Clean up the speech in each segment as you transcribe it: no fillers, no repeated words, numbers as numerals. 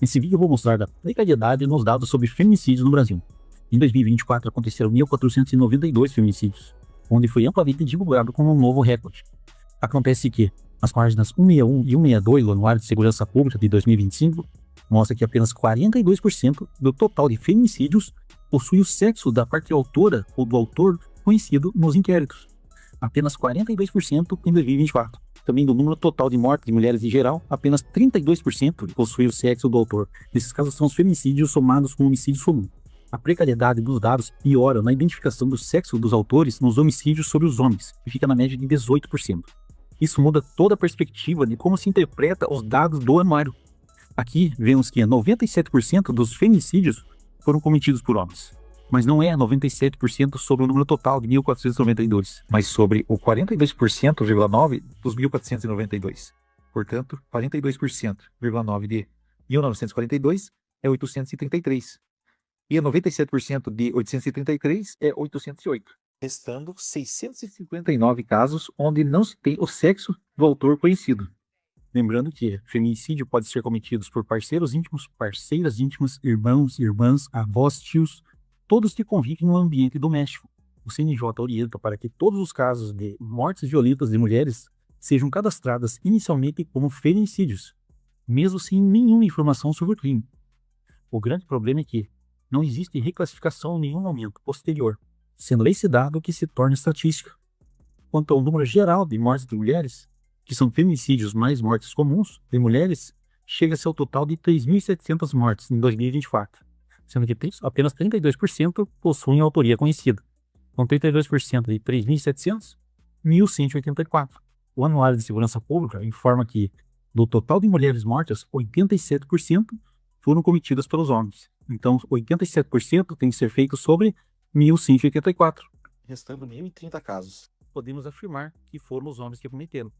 Nesse vídeo eu vou mostrar a precariedade nos dados sobre feminicídios no Brasil. Em 2024 aconteceram 1.492 feminicídios, onde foi amplamente divulgado como um novo recorde. Acontece que as páginas 161 e 162 do Anuário de Segurança Pública de 2025 mostra que apenas 42% do total de feminicídios possui o sexo da parte autora ou do autor conhecido nos inquéritos. Apenas 42% em 2024. Também do número total de mortes de mulheres em geral, apenas 32% possui o sexo do autor. Nesses casos são os feminicídios somados com homicídios comuns. A precariedade dos dados piora na identificação do sexo dos autores nos homicídios sobre os homens, que fica na média de 18%. Isso muda toda a perspectiva de como se interpreta os dados do anuário. Aqui vemos que 97% dos feminicídios foram cometidos por homens. Mas não é 97% sobre o número total de 1.492, mas sobre o 42,9% dos 1.492. Portanto, 42,9% de 1942 é 833. E 97% de 833 é 808. Restando 659 casos onde não se tem o sexo do autor conhecido. Lembrando que feminicídio pode ser cometido por parceiros íntimos, parceiras íntimas, irmãos, irmãs, avós, tios, todos que convivem no ambiente doméstico. O CNJ orienta para que todos os casos de mortes violentas de mulheres sejam cadastradas inicialmente como feminicídios, mesmo sem nenhuma informação sobre o crime. O grande problema é que não existe reclassificação em nenhum momento posterior, sendo esse dado que se torna estatística. Quanto ao número geral de mortes de mulheres, que são feminicídios mais mortes comuns de mulheres, chega-se ao total de 3.700 mortes em 2024, sendo que apenas 32% possuem autoria conhecida, com 32% de 3.700, 1.184. O Anuário de Segurança Pública informa que, do total de mulheres mortas, 87% foram cometidas pelos homens. Então, 87% tem que ser feito sobre 1.184. Restando 1.030 casos. Podemos afirmar que foram os homens que cometeram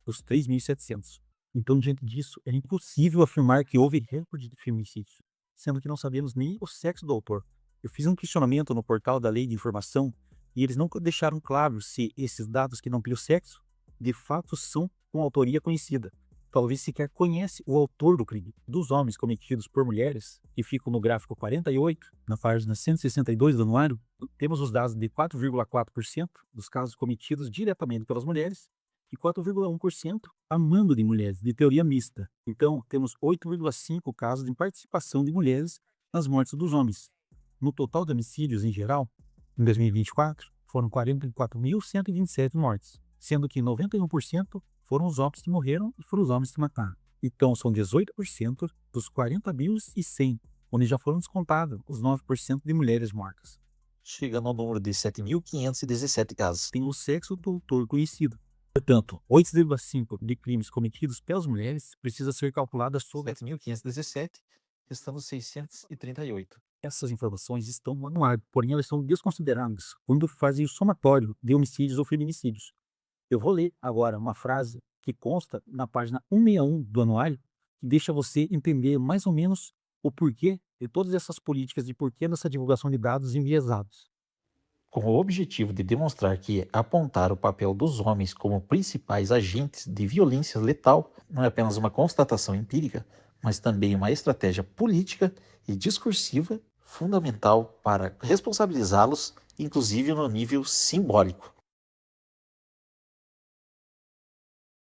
os 3.700. Então, diante disso, é impossível afirmar que houve recorde de feminicídios, sendo que não sabemos nem o sexo do autor. Eu fiz um questionamento no portal da Lei de Informação e eles não deixaram claro se esses dados que não têm o sexo, de fato são com autoria conhecida. Talvez sequer conhece o autor do crime. Dos homens cometidos por mulheres, que ficam no gráfico 48, na página 162 do anuário, temos os dados de 4,4% dos casos cometidos diretamente pelas mulheres e 4,1% a mando de mulheres, de teoria mista. Então, temos 8,5 casos de participação de mulheres nas mortes dos homens. No total de homicídios em geral, em 2024, foram 44.127 mortes, sendo que 91% foram os homens que morreram e foram os homens que mataram. Então, são 18% dos 40.100, onde já foram descontados os 9% de mulheres mortas. Chegando ao número de 7.517 casos. Tem o sexo do autor conhecido. Portanto, 8,5% de crimes cometidos pelas mulheres precisa ser calculada sobre 7.517, restando 638. Essas informações estão no anuário, porém elas são desconsideradas quando fazem o somatório de homicídios ou feminicídios. Eu vou ler agora uma frase que consta na página 161 do anuário, que deixa você entender mais ou menos o porquê de todas essas políticas e porquê dessa divulgação de dados enviesados. Com o objetivo de demonstrar que apontar o papel dos homens como principais agentes de violência letal não é apenas uma constatação empírica, mas também uma estratégia política e discursiva fundamental para responsabilizá-los, inclusive no nível simbólico.